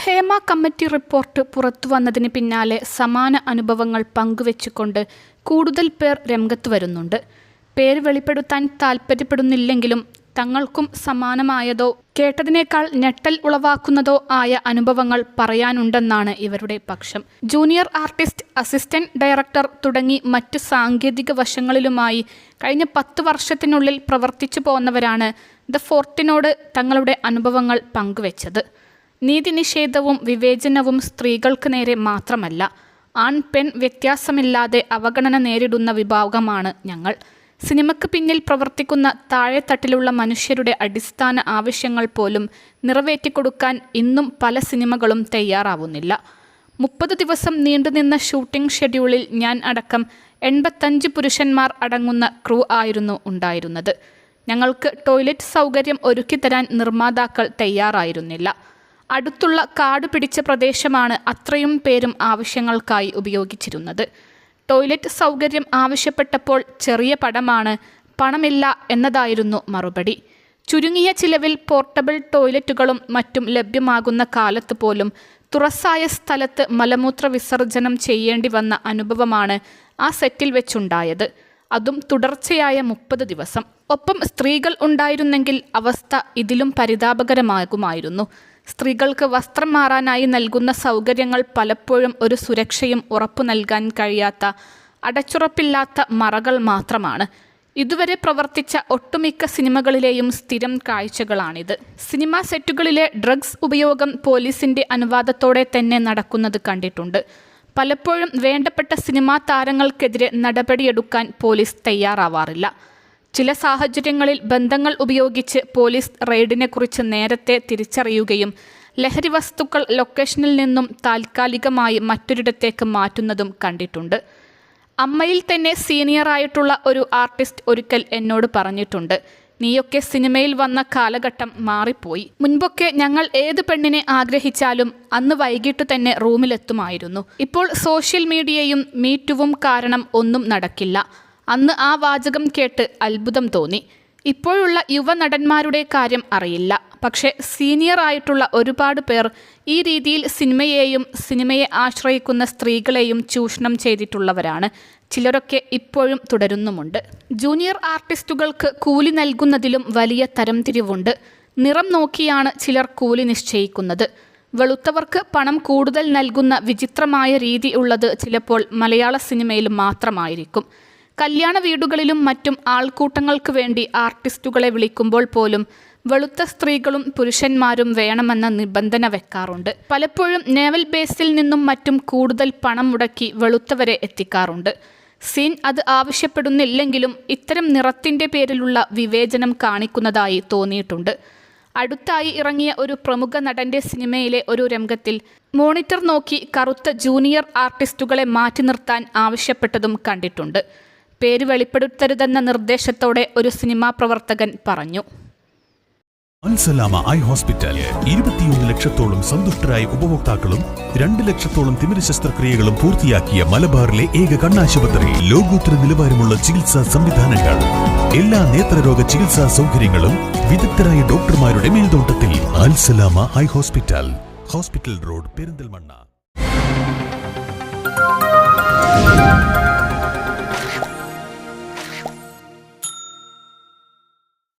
Hema committee report പുറത്തുവന്നതിന് പിന്നാലെ സമാന അനുഭവങ്ങൾ പങ്കുവെച്ചുകൊണ്ട് കൂടുതൽ പേർ രംഗത്ത് വരുന്നുണ്ട്. പേര് വെളിപ്പെടുത്താൻ താൽപ്പര്യപ്പെടുന്നില്ലെങ്കിലും തങ്ങൾക്കും സമാനമായതോ കേട്ടതിനേക്കാൾ ഞെട്ടൽ ഉളവാക്കുന്നതോ ആയ അനുഭവങ്ങൾ പറയാനുണ്ടെന്നാണ് ഇവരുടെ പക്ഷം. ജൂനിയർ ആർട്ടിസ്റ്റ്, അസിസ്റ്റന്റ് ഡയറക്ടർ തുടങ്ങി മറ്റ് സാങ്കേതിക വശങ്ങളിലുമായി കഴിഞ്ഞ 10 വർഷത്തിനുള്ളിൽ പ്രവർത്തിച്ചു പോന്നവരാണ് ദ ഫോർട്ടിനോട് തങ്ങളുടെ അനുഭവങ്ങൾ പങ്കുവെച്ചത്. നീതിനിഷേധവും വിവേചനവും സ്ത്രീകൾക്ക് നേരെ മാത്രമല്ല, ആൺ പെൺ വ്യത്യാസമില്ലാതെ അവഗണന നേരിടുന്ന വിഭാഗമാണ് ഞങ്ങൾ. സിനിമയ്ക്ക് പിന്നിൽ പ്രവർത്തിക്കുന്ന താഴെത്തട്ടിലുള്ള മനുഷ്യരുടെ അടിസ്ഥാന ആവശ്യങ്ങൾ പോലും നിറവേറ്റിക്കൊടുക്കാൻ ഇന്നും പല സിനിമകളും തയ്യാറാവുന്നില്ല. 30 ദിവസം നീണ്ടുനിന്ന ഷൂട്ടിംഗ് ഷെഡ്യൂളിൽ ഞാൻ അടക്കം 85 പുരുഷന്മാർ അടങ്ങുന്ന ക്രൂ ആയിരുന്നു ഉണ്ടായിരുന്നത്. ഞങ്ങൾക്ക് ടോയ്ലറ്റ് സൗകര്യം ഒരുക്കിത്തരാൻ നിർമ്മാതാക്കൾ തയ്യാറായിരുന്നില്ല. അടുത്തുള്ള കാട് പിടിച്ച പ്രദേശമാണ് അത്രയും പേരും ആവശ്യങ്ങൾക്കായി ഉപയോഗിച്ചിരുന്നത്. ടോയ്ലറ്റ് സൗകര്യം ആവശ്യപ്പെട്ടപ്പോൾ ചെറിയ പടമാണ്, പണമില്ല എന്നതായിരുന്നു മറുപടി. ചുരുങ്ങിയ ചിലവിൽ പോർട്ടബിൾ ടോയ്ലറ്റുകളും മറ്റും ലഭ്യമാകുന്ന കാലത്ത് പോലും തുറസായ സ്ഥലത്ത് മലമൂത്ര വിസർജനം ചെയ്യേണ്ടി വന്ന അനുഭവമാണ് ആ സെറ്റിൽ വെച്ചുണ്ടായത്. അതും തുടർച്ചയായ 30 ദിവസം. ഒപ്പം സ്ത്രീകൾ ഉണ്ടായിരുന്നെങ്കിൽ അവസ്ഥ ഇതിലും പരിതാപകരമാകുമായിരുന്നു. സ്ത്രീകൾക്ക് വസ്ത്രം മാറാനായി നൽകുന്ന സൗകര്യങ്ങൾ പലപ്പോഴും ഒരു സുരക്ഷയും ഉറപ്പു നൽകാൻ കഴിയാത്ത അടച്ചുറപ്പില്ലാത്ത മറകൾ മാത്രമാണ്. ഇതുവരെ പ്രവർത്തിച്ച ഒട്ടുമിക്ക സിനിമകളിലെയും സ്ഥിരം കാഴ്ചകളാണിത്. സിനിമാ സെറ്റുകളിലെ ഡ്രഗ്സ് ഉപയോഗം പോലീസിന്റെ അനുവാദത്തോടെ തന്നെ നടക്കുന്നത് കണ്ടിട്ടുണ്ട്. പലപ്പോഴും വേണ്ടപ്പെട്ട സിനിമാ താരങ്ങൾക്കെതിരെ നടപടിയെടുക്കാൻ പോലീസ് തയ്യാറാവാറില്ല. ചില സാഹചര്യങ്ങളിൽ ബന്ധങ്ങൾ ഉപയോഗിച്ച് പോലീസ് റെയ്ഡിനെക്കുറിച്ച് നേരത്തെ തിരിച്ചറിയുകയും ലഹരി വസ്തുക്കൾ ലൊക്കേഷനിൽ നിന്നും താൽക്കാലികമായി മറ്റൊരിടത്തേക്ക് മാറ്റുന്നതും കണ്ടിട്ടുണ്ട്. അമ്മയിൽ തന്നെ സീനിയറായിട്ടുള്ള ഒരു ആർട്ടിസ്റ്റ് ഒരിക്കൽ എന്നോട് പറഞ്ഞിട്ടുണ്ട്, നീയൊക്കെ സിനിമയിൽ വന്ന കാലഘട്ടം മാറിപ്പോയി. മുൻപൊക്കെ ഞങ്ങൾ ഏത് പെണ്ണിനെ ആഗ്രഹിച്ചാലും അന്ന് വൈകിട്ട് തന്നെ റൂമിലെത്തുമായിരുന്നു. ഇപ്പോൾ സോഷ്യൽ മീഡിയയും മീറ്റുവും കാരണം ഒന്നും നടക്കില്ല. അന്ന് ആ വാചകം കേട്ട് അത്ഭുതം തോന്നി. ഇപ്പോഴുള്ള യുവനടന്മാരുടെ കാര്യം അറിയില്ല, പക്ഷേ സീനിയർ ആയിട്ടുള്ള ഒരുപാട് പേർ ഈ രീതിയിൽ സിനിമയെയും സിനിമയെ ആശ്രയിക്കുന്ന സ്ത്രീകളെയും ചൂഷണം ചെയ്തിട്ടുള്ളവരാണ്. ചിലരൊക്കെ ഇപ്പോഴും തുടരുന്നുമുണ്ട്. ജൂനിയർ ആർട്ടിസ്റ്റുകൾക്ക് കൂലി നൽകുന്നതിലും വലിയ തരംതിരിവുണ്ട്. നിറം നോക്കിയാണ് ചിലർ കൂലി നിശ്ചയിക്കുന്നത്. വെളുത്തവർക്ക് പണം കൂടുതൽ നൽകുന്ന വിചിത്രമായ രീതി ഉള്ളത് ചിലപ്പോൾ മലയാള സിനിമയിൽ മാത്രമായിരിക്കും. കല്യാണ വീടുകളിലും മറ്റും ആൾക്കൂട്ടങ്ങൾക്ക് വേണ്ടി ആർട്ടിസ്റ്റുകളെ വിളിക്കുമ്പോൾ പോലും വെളുത്ത സ്ത്രീകളും പുരുഷന്മാരും വേണമെന്ന നിബന്ധന വെക്കാറുണ്ട്. പലപ്പോഴും നേവൽ ബേസിൽ നിന്നും മറ്റും കൂടുതൽ പണം മുടക്കി വെളുത്തവരെ എത്തിക്കാറുണ്ട്. സീൻ അത് ആവശ്യപ്പെടുന്നില്ലെങ്കിലും ഇത്തരം നിറത്തിൻ്റെ പേരിലുള്ള വിവേചനം കാണിക്കുന്നതായി തോന്നിയിട്ടുണ്ട്. അടുത്തായി ഇറങ്ങിയ ഒരു പ്രമുഖ നടൻ്റെ സിനിമയിലെ ഒരു രംഗത്തിൽ മോണിറ്റർ നോക്കി കറുത്ത ജൂനിയർ ആർട്ടിസ്റ്റുകളെ മാറ്റി നിർത്താൻ ആവശ്യപ്പെട്ടതും കണ്ടിട്ടുണ്ട്. പേര് വെളിപ്പെടുത്തരുതെന്ന നിർദ്ദേശത്തോടെ ഒരു സിനിമാ പ്രവർത്തകൻ പറഞ്ഞു. അൽസലാമ ഐ ഹോസ്പിറ്റൽ 21 ലക്ഷത്തോളം സന്തുഷ്ടരായ ഉപഭോക്താക്കളും 2 ലക്ഷത്തോളം തിമിര ശസ്ത്രക്രിയകളും പൂർത്തിയാക്കിയ മലബാറിലെ ഏക കണ്ണാശുപത്രി. ലോകോത്തര നിലവാരമുള്ള ചികിത്സാ സംവിധാനങ്ങൾ, എല്ലാ നേത്രരോഗ ചികിത്സാ സൗകര്യങ്ങളും വിദഗ്ധരായ ഡോക്ടർമാരുടെ മേൽനോട്ടത്തിൽ. Al Salama eye hospital, hospital road, Perinthalmanna.